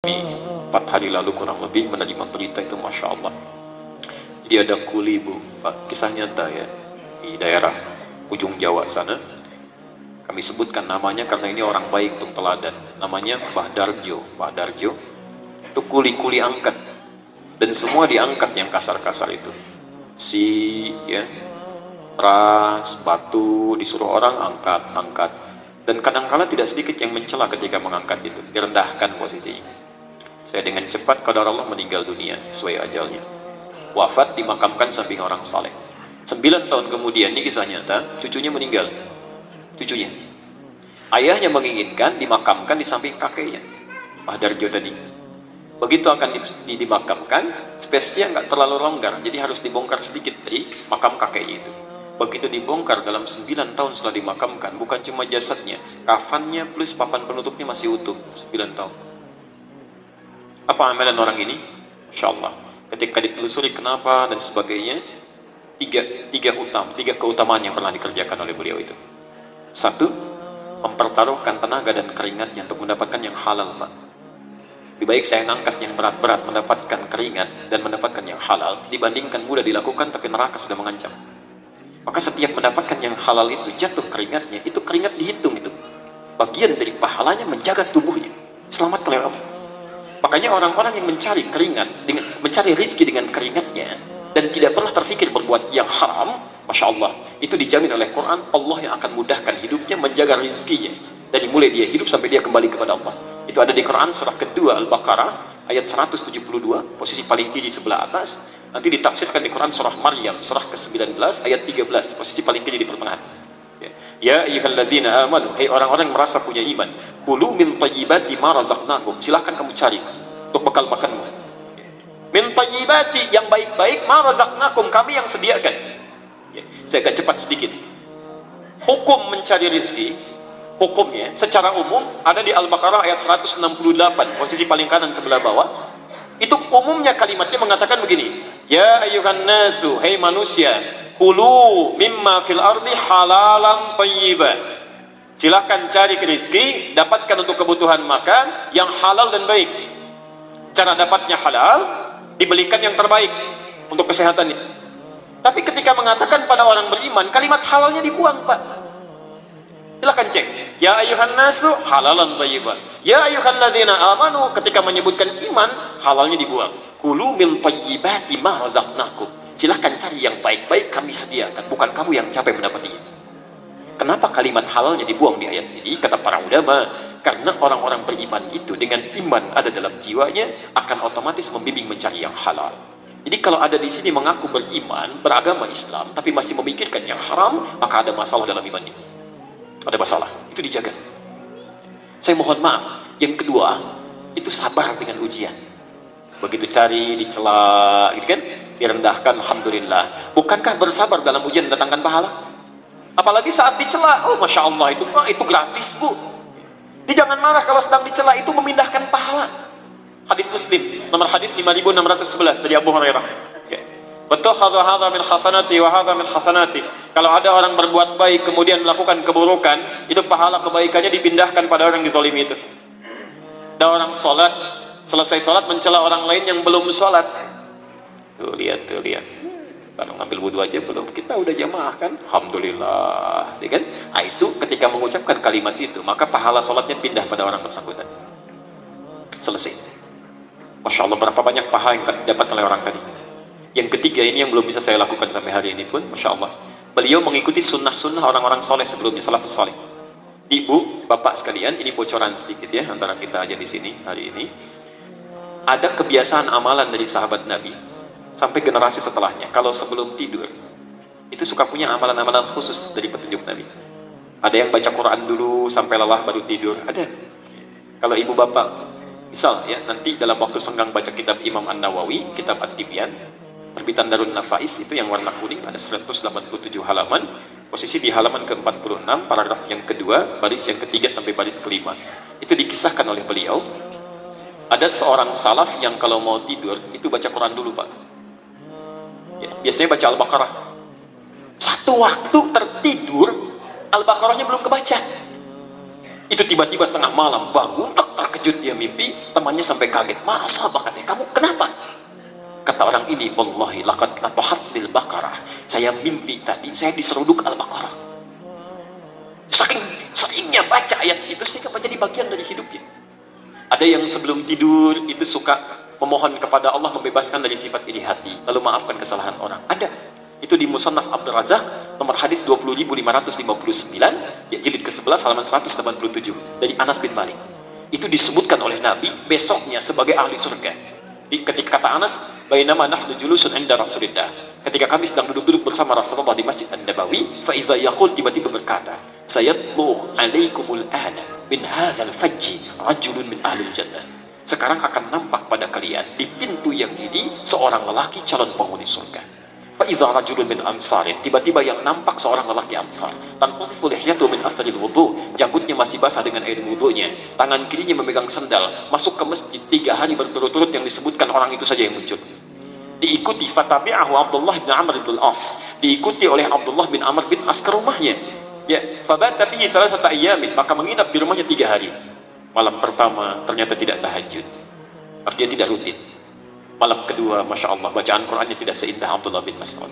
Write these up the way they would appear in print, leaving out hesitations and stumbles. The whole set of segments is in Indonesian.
4 hari lalu kurang lebih menerima berita itu, Masya Allah. Jadi ada kuli, Bu, Pak, kisah nyata ya, di daerah ujung Jawa sana. Kami sebutkan namanya karena ini orang baik untuk teladan. Namanya Mbah Darjo. Mbah Darjo itu kuli-kuli angkat, dan semua diangkat yang kasar-kasar itu. Ya, ras, batu, disuruh orang angkat. Dan kadang-kala tidak sedikit yang mencela ketika mengangkat itu, direndahkan posisinya. Saya dengan cepat qadar Allah meninggal dunia sesuai ajalnya. Wafat dimakamkan samping orang saleh. 9 tahun kemudian, ini kisah nyata, cucunya meninggal. Cucunya. Ayahnya menginginkan dimakamkan di samping kakeknya, Mbah Darjo tadi. Begitu akan dimakamkan, spesiesnya nggak terlalu longgar, jadi harus dibongkar sedikit dari makam kakeknya itu. Begitu dibongkar, dalam 9 tahun setelah dimakamkan, bukan cuma jasadnya, kafannya plus papan penutupnya masih utuh. 9 tahun. Apa amalan orang ini? Insya Allah. Ketika ditelusuri kenapa dan sebagainya, tiga keutamaan yang pernah dikerjakan oleh beliau itu. 1, mempertaruhkan tenaga dan keringatnya untuk mendapatkan yang halal, Pak. Lebih baik saya ngangkat yang berat-berat mendapatkan keringat dan mendapatkan yang halal dibandingkan mudah dilakukan tapi neraka sudah mengancam. Maka setiap mendapatkan yang halal itu, jatuh keringatnya, itu keringat dihitung itu. Bagian dari pahalanya menjaga tubuhnya. Selamat oleh Allah. Makanya orang-orang yang mencari keringat, mencari rizki dengan keringatnya, dan tidak pernah terfikir berbuat yang haram, Masya Allah, itu dijamin oleh Quran, Allah yang akan mudahkan hidupnya, menjaga rizkinya, dari mulai dia hidup sampai dia kembali kepada Allah. Itu ada di Quran surah kedua Al-Baqarah, ayat 172, posisi paling kiri sebelah atas. Nanti ditafsirkan di Quran surah Maryam, surah ke-19, ayat 13, posisi paling kiri di pertengahan. Ya ayyuhalladzina amanu, hai orang-orang yang merasa punya iman, kulu min thayyibati ma razaqnakum, silahkan kamu cari untuk bekal makanmu. Min thayyibati, yang baik-baik, ma razaqnakum, kami yang sediakan. Saya agak cepat sedikit. Hukum mencari rezeki, hukumnya secara umum ada di Al-Baqarah ayat 168, posisi paling kanan sebelah bawah. Itu umumnya kalimatnya mengatakan begini, ya ayyuhan nasu, hai manusia, kulu mimma fil ardi halalan thayyiban, silahkan cari rezeki, dapatkan untuk kebutuhan makan yang halal dan baik. Cara dapatnya halal, dibelikan yang terbaik untuk kesehatannya. Tapi ketika mengatakan pada orang beriman, kalimat halalnya dibuang, Pak. Silahkan cek, ya ayyuhan nasu halalan thayyiban, ya ayyuhalladzina amanu, ketika menyebutkan iman, halalnya dibuang. Kulu min thayyibati ma razaqnakum, silahkan cari yang baik-baik, kami sediakan, bukan kamu yang capek mendapatinya. Kenapa kalimat halalnya dibuang di ayat ini? Kata para ulama, karena orang-orang beriman itu dengan iman ada dalam jiwanya akan otomatis membimbing mencari yang halal. Jadi kalau ada di sini mengaku beriman, beragama Islam, tapi masih memikirkan yang haram, maka ada masalah dalam imannya. Ada masalah, itu dijaga. Saya mohon maaf. Yang kedua, itu sabar dengan ujian. Begitu cari, dicela, gitu kan? Direndahkan, alhamdulillah. Bukankah bersabar dalam ujian mendatangkan pahala? Apalagi saat dicela, oh Masya Allah, itu gratis, Bu. Dia jangan marah kalau sedang dicela, itu memindahkan pahala. Hadis Muslim, nomor hadis 5611 dari Abu Hurairah. Betul, hadza min hasanati wa hadza min hasanati. Kalau ada orang berbuat baik kemudian melakukan keburukan, itu pahala kebaikannya dipindahkan pada orang yang dizalimi itu. Ada orang sholat, selesai sholat mencela orang lain yang belum sholat. Tuh lihat. Baru ngambil wudhu aja belum, kita udah jamaah kan? Alhamdulillah, ya kan? Nah, itu ketika mengucapkan kalimat itu, maka pahala sholatnya pindah pada orang bersangkutan. Selesai. Masya Allah, berapa banyak pahala yang dapat oleh orang tadi. Yang ketiga ini yang belum bisa saya lakukan sampai hari ini pun, Masya Allah, beliau mengikuti sunnah-sunnah orang-orang soleh sebelumnya, salafus soleh. Ibu, bapak sekalian, ini bocoran sedikit ya antara kita aja di sini hari ini. Ada kebiasaan amalan dari sahabat Nabi sampai generasi setelahnya. Kalau sebelum tidur, itu suka punya amalan-amalan khusus dari petunjuk Nabi. Ada yang baca Quran dulu sampai lelah baru tidur. Ada. Kalau ibu bapak, misal ya, nanti dalam waktu senggang baca kitab Imam An-Nawawi, kitab At-Tibyan, Terbitan Darun Nafais, itu yang warna kuning, ada 187 halaman, posisi di halaman ke-46, paragraf yang kedua, baris yang ketiga sampai baris kelima. Itu dikisahkan oleh beliau, ada seorang salaf yang kalau mau tidur, itu baca Quran dulu, Pak. Ya, biasanya baca Al-Baqarah. Satu waktu tertidur, Al-Baqarahnya belum kebaca. Itu tiba-tiba tengah malam, bangun, terkejut dia mimpi, temannya sampai kaget. Masa bakatnya kamu kenapa? Kata orang ini, wallahi laqad natahat lil Baqarah. Saya mimpi tadi, saya diseruduk Al-Baqarah. Saking seringnya baca ayat itu sehingga menjadi bagian dari hidupnya. Ada yang sebelum tidur itu suka memohon kepada Allah membebaskan dari sifat iri hati, lalu maafkan kesalahan orang. Ada. Itu di Musannaf Abdul Razak, nomor hadis 20.559, ya, jilid ke-11 halaman 187 dari Anas bin Malik. Itu disebutkan oleh Nabi besoknya sebagai ahli surga. Ketika kata Anas, bainama nahnu julusun 'inda Rasulillah. Ketika kami sedang duduk-duduk bersama Rasulullah di Masjid An-Nabawi, fa idza yaqul, tiba-tiba berkata, sayatlu 'alaikumul ana min hadzal fajji rajulun min ahlil jannah. Sekarang akan nampak pada kalian di pintu yang ini seorang lelaki calon penghuni surga. Fa idza rajulun min ansarin, tiba-tiba yang nampak seorang lelaki Ansar. Tanqudhu lihyatu min atharil wudu, janggutnya masih basah dengan air wudunya. Tangan kirinya memegang sendal, masuk ke masjid 3 hari berturut-turut yang disebutkan orang itu saja yang muncul. Diikuti fatabi'ahu Abdullah bin Amr bin As, diikuti oleh Abdullah bin Amr bin As ke rumahnya. Ya, fabata fihi 3 ayyamin, maka menginap di rumahnya 3 hari. Malam pertama ternyata tidak tahajud, artinya tidak rutin. Malam kedua, Masya Allah, bacaan Qurannya tidak seindah Abdullah bin Mas'ud.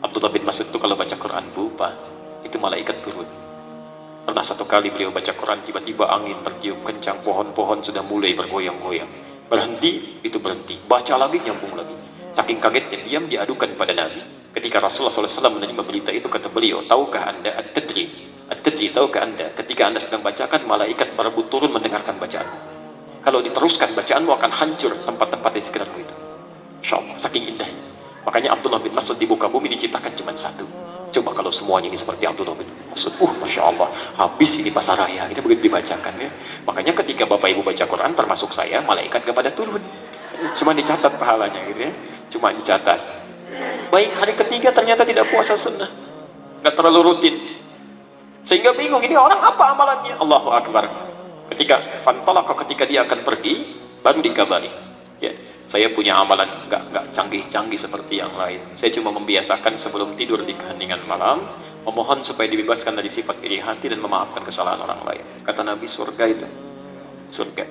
Abdullah bin Mas'ud itu kalau baca Quran lupa, itu malaikat turun. Pernah satu kali beliau baca Quran, tiba-tiba angin bertiup kencang, pohon-pohon sudah mulai bergoyang-goyang. Berhenti, itu berhenti. Baca lagi, nyambung lagi. Saking kagetnya, diam diadukan pada Nabi. Ketika Rasulullah SAW menerima berita itu, kata beliau, tahukah anda at-tadri? At-tadri, tahukah anda? Ketika anda sedang bacakan, malaikat berebut turun mendengarkan bacaanmu. Kalau diteruskan bacaanmu akan hancur tempat-tempat di sekitarmu itu. Insya Allah, saking indahnya. Makanya Abdullah bin Mas'ud di muka bumi diciptakan cuma 1. Coba kalau semuanya ini seperti Abdullah bin Mas'ud, Masya Allah, habis ini pasaraya. Kita begitu dibacakan ya. Makanya ketika Bapak Ibu baca Quran, termasuk saya, malaikat gak pada turun. Cuma dicatat pahalanya gitu ya. Cuma dicatat. Baik, hari ketiga ternyata tidak puasa sunnah. Gak terlalu rutin. Sehingga bingung, ini orang apa amalannya? Allahu Akbar. Ketika dia akan pergi, baru dikabari. Ya, saya punya amalan nggak canggih-canggih seperti yang lain. Saya cuma membiasakan sebelum tidur di keheningan malam, memohon supaya dibebaskan dari sifat iri hati dan memaafkan kesalahan orang lain. Kata Nabi, surga itu, surga.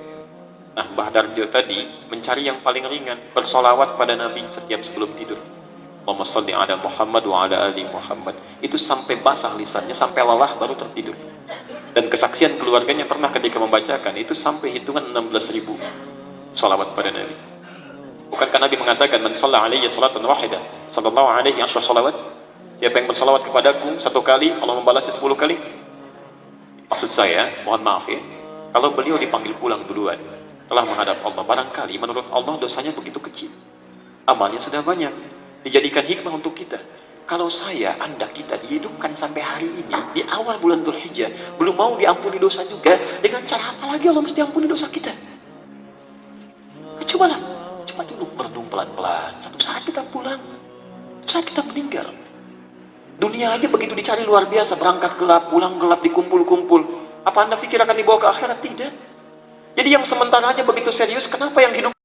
Nah, Mbah Darjo tadi mencari yang paling ringan, bersolawat pada Nabi setiap sebelum tidur. Allahumma sholli ala Muhammad wa ala ali Muhammad. Itu sampai basah lisannya, sampai lelah baru tertidur. Dan kesaksian keluarganya pernah ketika membacakan itu sampai hitungan 16.000 salawat pada Nabi. Bukankah Nabi mengatakan, man shalla alaihi salatan wahidah sallallahu alaihi asyra salawat, siapa yang bersalawat kepadaku 1 kali, Allah membalasnya 10 kali. Maksud saya, mohon maaf ya, kalau beliau dipanggil pulang duluan telah menghadap Allah, barangkali menurut Allah dosanya begitu kecil, amalnya sudah banyak, dijadikan hikmah untuk kita. Kalau saya, anda, kita dihidupkan sampai hari ini, di awal bulan Dzulhijjah, belum mau diampuni dosa juga, dengan cara apa lagi Allah mesti ampuni dosa kita? Cobalah, coba dulu merenung pelan-pelan. Satu saat kita pulang, saat kita meninggal. Dunia aja begitu dicari luar biasa, berangkat gelap, pulang gelap, dikumpul-kumpul. Apa anda pikir akan dibawa ke akhirat? Tidak. Jadi yang sementara aja begitu serius, kenapa yang hidup